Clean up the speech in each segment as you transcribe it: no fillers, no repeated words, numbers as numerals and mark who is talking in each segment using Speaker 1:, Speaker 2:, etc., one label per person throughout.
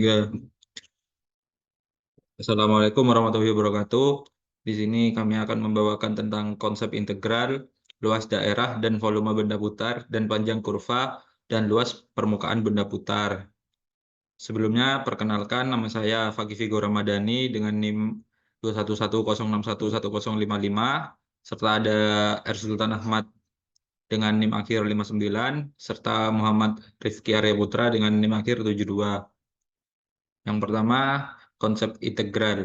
Speaker 1: Ya, Assalamualaikum warahmatullahi wabarakatuh. Di sini kami akan membawakan tentang konsep integral, luas daerah dan volume benda putar, dan panjang kurva, dan luas permukaan benda putar. Sebelumnya, perkenalkan nama saya Fakih Vigo Ramadhani dengan NIM 21106111055, serta ada R. Sultan Ahmad dengan NIM akhir 59, serta Muhammad Rifki Arya Putra dengan NIM akhir 72. Yang pertama, konsep integral.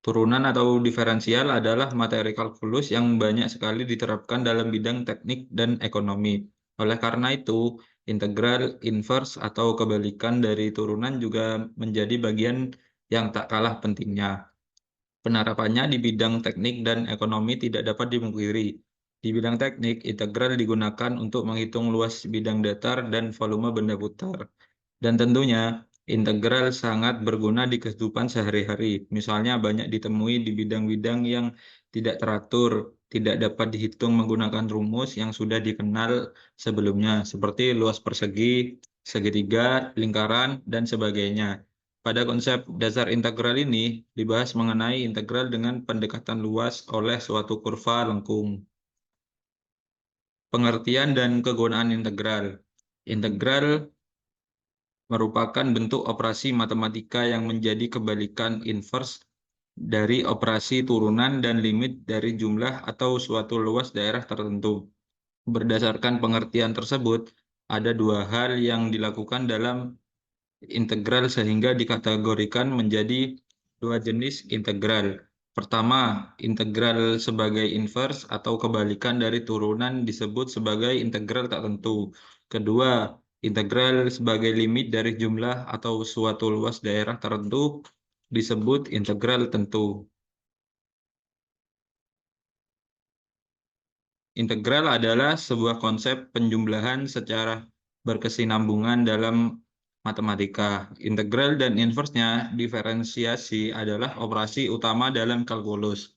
Speaker 1: Turunan atau diferensial adalah materi kalkulus yang banyak sekali diterapkan dalam bidang teknik dan ekonomi. Oleh karena itu, integral, inverse, atau kebalikan dari turunan juga menjadi bagian yang tak kalah pentingnya. Penerapannya di bidang teknik dan ekonomi tidak dapat dimungkiri. Di bidang teknik, integral digunakan untuk menghitung luas bidang datar dan volume benda putar. Dan tentunya, integral sangat berguna di kehidupan sehari-hari. Misalnya banyak ditemui di bidang-bidang yang tidak teratur, tidak dapat dihitung menggunakan rumus yang sudah dikenal sebelumnya, seperti luas persegi, segitiga, lingkaran, dan sebagainya. Pada konsep dasar integral ini, dibahas mengenai integral dengan pendekatan luas oleh suatu kurva lengkung. Pengertian dan kegunaan integral. Integral merupakan bentuk operasi matematika yang menjadi kebalikan inverse dari operasi turunan dan limit dari jumlah atau suatu luas daerah tertentu. Berdasarkan pengertian tersebut, ada dua hal yang dilakukan dalam integral sehingga dikategorikan menjadi dua jenis integral. Pertama, integral sebagai inverse atau kebalikan dari turunan disebut sebagai integral tak tentu. Kedua, integral sebagai limit dari jumlah atau suatu luas daerah tertentu disebut integral tentu. Integral adalah sebuah konsep penjumlahan secara berkesinambungan dalam matematika. Integral dan inversnya diferensiasi adalah operasi utama dalam kalkulus.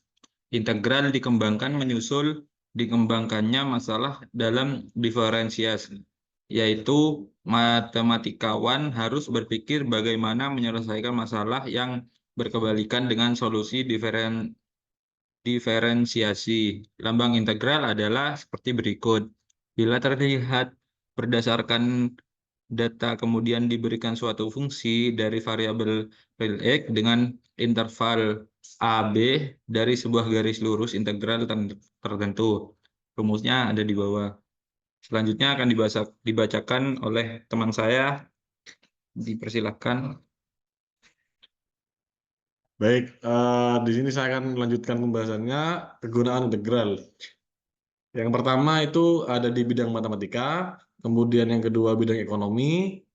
Speaker 1: Integral dikembangkan menyusul dikembangkannya masalah dalam diferensiasi, yaitu matematikawan harus berpikir bagaimana menyelesaikan masalah yang berkebalikan dengan solusi diferensiasi. Lambang integral adalah seperti berikut. Bila terlihat berdasarkan data kemudian diberikan suatu fungsi dari variabel real X dengan interval AB dari sebuah garis lurus integral tertentu. Rumusnya ada di bawah. Selanjutnya akan dibacakan oleh teman saya. Dipersilahkan.
Speaker 2: Baik, di sini saya akan melanjutkan pembahasannya kegunaan integral. Yang pertama itu ada di bidang matematika, kemudian yang kedua bidang ekonomi,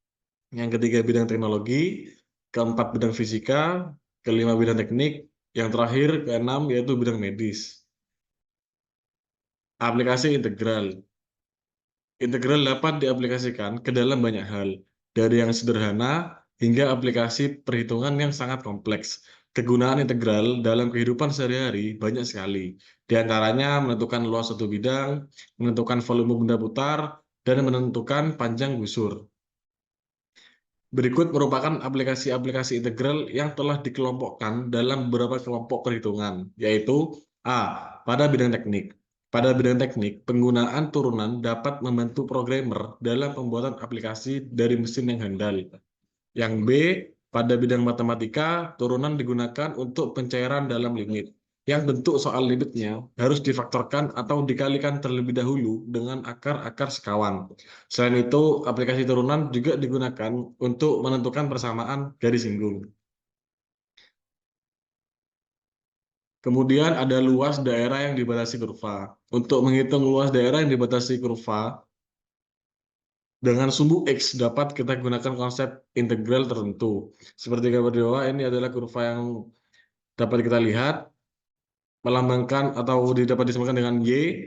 Speaker 2: yang ketiga bidang teknologi, keempat bidang fisika, kelima bidang teknik, yang terakhir keenam yaitu bidang medis. Aplikasi integral. Integral dapat diaplikasikan ke dalam banyak hal, dari yang sederhana hingga aplikasi perhitungan yang sangat kompleks. Kegunaan integral dalam kehidupan sehari-hari banyak sekali. Di antaranya menentukan luas suatu bidang, menentukan volume benda putar, dan menentukan panjang busur. Berikut merupakan aplikasi-aplikasi integral yang telah dikelompokkan dalam beberapa kelompok perhitungan, yaitu A. Pada bidang teknik. Pada bidang teknik, penggunaan turunan dapat membantu programmer dalam pembuatan aplikasi dari mesin yang handal. Yang B, pada bidang matematika, turunan digunakan untuk pencairan dalam limit. Yang bentuk soal limitnya harus difaktorkan atau dikalikan terlebih dahulu dengan akar-akar sekawan. Selain itu, aplikasi turunan juga digunakan untuk menentukan persamaan garis singgung. Kemudian ada luas daerah yang dibatasi kurva. Untuk menghitung luas daerah yang dibatasi kurva, dengan sumbu X dapat kita gunakan konsep integral tertentu. Seperti gambar di bawah, ini adalah kurva yang dapat kita lihat, melambangkan atau dapat disamakan dengan Y,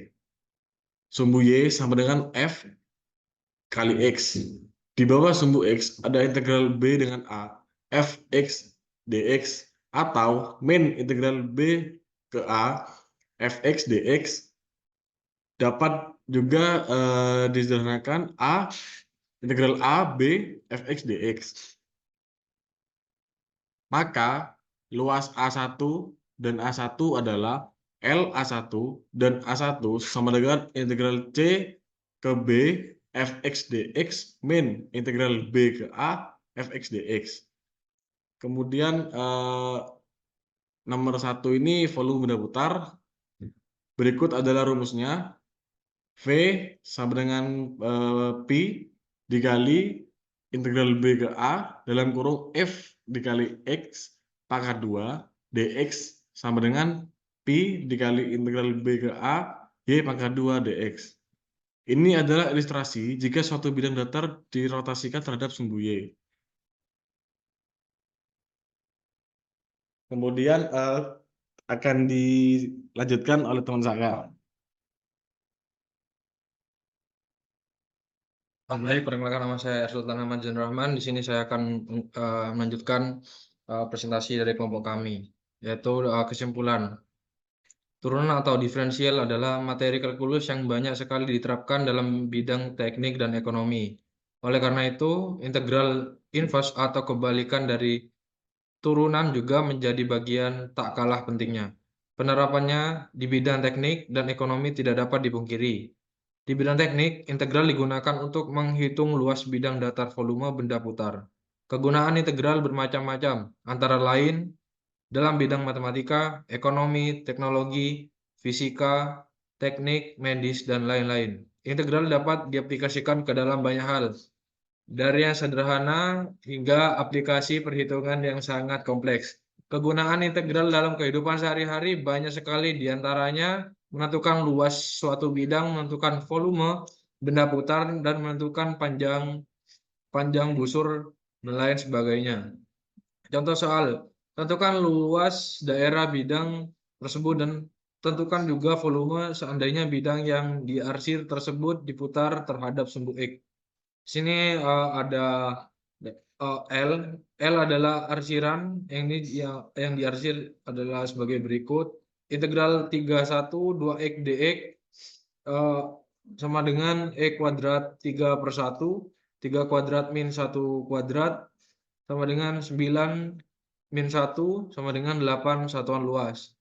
Speaker 2: sumbu Y sama dengan F kali X. Di bawah sumbu X ada integral B dengan A, Fx dx, atau min integral B ke A, Fx dx, dapat juga disederhanakan A, integral A, B, Fx dx. Maka luas A1 dan A1 adalah LA1 dan A1 sama dengan integral C ke B fx dx min integral B ke A fx dx. Kemudian nomor 1 ini volume benda putar. Berikut adalah rumusnya. V sama dengan pi dikali integral B ke A dalam kurung F dikali X pangkat 2 dx sama dengan pi dikali integral B ke A Y pangkat 2 dx. Ini adalah ilustrasi jika suatu bidang datar dirotasikan terhadap sumbu Y. Kemudian akan dilanjutkan oleh teman saya.
Speaker 3: Baik, perkenalkan nama saya Sultan Ahmad Zain Rahman. Di sini saya akan melanjutkan presentasi dari kelompok kami, yaitu kesimpulan. Turunan atau diferensial adalah materi kalkulus yang banyak sekali diterapkan dalam bidang teknik dan ekonomi. Oleh karena itu, integral inverse atau kebalikan dari turunan juga menjadi bagian tak kalah pentingnya. Penerapannya di bidang teknik dan ekonomi tidak dapat dipungkiri. Di bidang teknik, integral digunakan untuk menghitung luas bidang datar volume benda putar. Kegunaan integral bermacam-macam, antara lain dalam bidang matematika, ekonomi, teknologi, fisika, teknik, medis, dan lain-lain. Integral dapat diaplikasikan ke dalam banyak hal, dari yang sederhana hingga aplikasi perhitungan yang sangat kompleks. Kegunaan integral dalam kehidupan sehari-hari banyak sekali, diantaranya menentukan luas suatu bidang, menentukan volume benda putar, dan menentukan panjang busur, dan lain sebagainya. Contoh soal, tentukan luas daerah bidang tersebut dan tentukan juga volume seandainya bidang yang diarsir tersebut diputar terhadap sumbu X. Sini ada L. L adalah arsiran, yang diarsir adalah sebagai berikut. Integral 31 2x dx sama dengan E kuadrat 3/1, 3 kuadrat min 1 kuadrat sama dengan 9 min 1 sama dengan 8 satuan luas.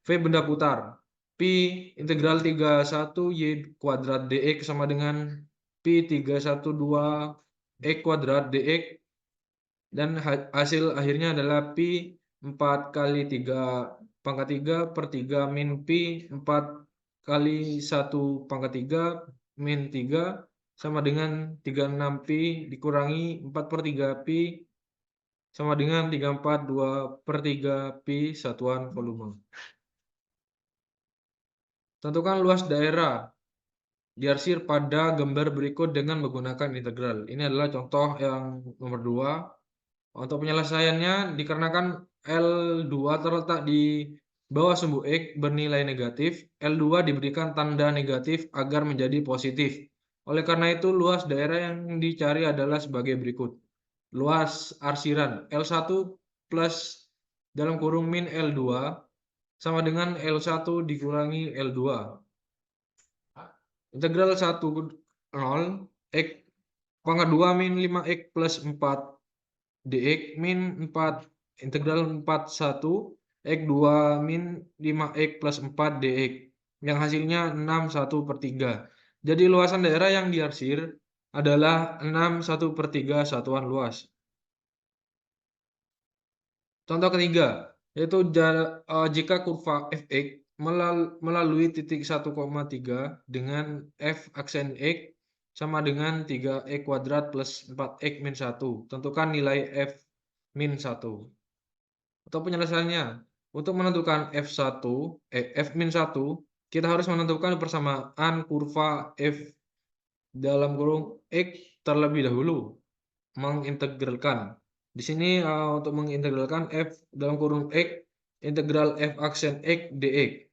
Speaker 3: V benda putar. Pi integral 31 Y kuadrat dx sama dengan Pi 312 E kuadrat dx, dan hasil akhirnya adalah Pi 4 kali 3 pangkat 3 per 3 min Pi 4 kali 1 pangkat 3 min 3 sama dengan 36 Pi dikurangi 4 per 3 Pi sama dengan 342 per 3 Pi satuan volume. Tentukan luas daerah diarsir pada gambar berikut dengan menggunakan integral. Ini adalah contoh yang nomor 2. Untuk penyelesaiannya, dikarenakan L2 terletak di bawah sumbu X bernilai negatif, L2 diberikan tanda negatif agar menjadi positif. Oleh karena itu, luas daerah yang dicari adalah sebagai berikut. Luas arsiran L1 plus dalam kurung min L2 sama dengan L1 dikurangi L2. Integral 1 0 X pangkat 2 min 5X plus 4 dx min 4 integral 4 1 X 2 min 5X plus 4 dx yang hasilnya 6 1 per 3. Jadi luasan daerah yang diarsir adalah 6 1 per 3 satuan luas. Contoh ketiga, yaitu jika kurva fx melalui titik 1,3 dengan f aksen x sama dengan 3x kuadrat plus 4x min 1. Tentukan nilai f min 1. Atau penyelesaiannya, untuk menentukan f min 1, kita harus menentukan persamaan kurva f dalam kurung x terlebih dahulu. Mengintegralkan. Di sini untuk mengintegralkan f dalam kurung x integral f aksen x dx.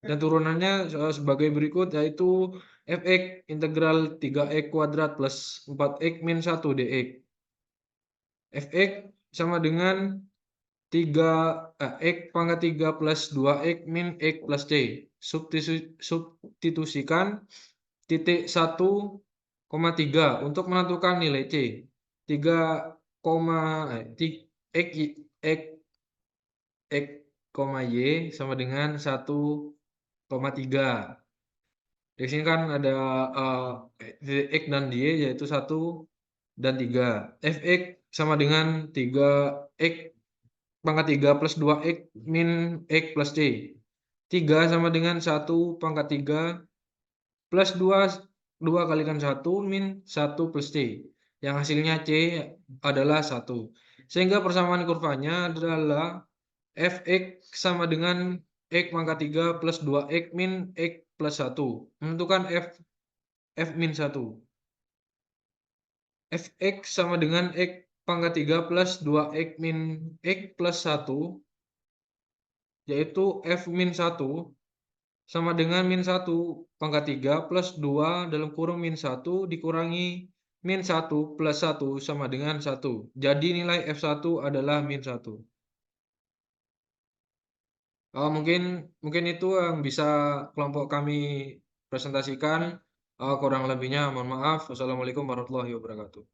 Speaker 3: Dan turunannya sebagai berikut, yaitu fx integral 3x kuadrat plus 4x min 1 dx. Fx sama dengan 3x pangkat 3 plus 2x min x plus c. Substitusikan titik 1,3 untuk menentukan nilai C. X, X, X, Y sama dengan 1,3. Di sini kan ada X dan Y yaitu 1 dan 3. Fx sama dengan 3x pangkat 3 plus 2x min x plus c. 3 sama dengan 1 pangkat 3 plus 2 kalikan 1 min 1 plus c. Yang hasilnya c adalah 1. Sehingga persamaan kurvanya adalah fx sama dengan x pangkat 3 plus 2x min x plus 1. Menentukan f min 1. Fx sama dengan x pangkat 3 plus 2x min x plus 1, yaitu f min 1 sama dengan min 1 pangkat 3 plus 2 dalam kurung min 1 dikurangi min 1 plus 1 sama dengan 1. Jadi nilai F1 adalah min 1. Mungkin itu yang bisa kelompok kami presentasikan. Kurang lebihnya mohon maaf. Wassalamualaikum warahmatullahi wabarakatuh.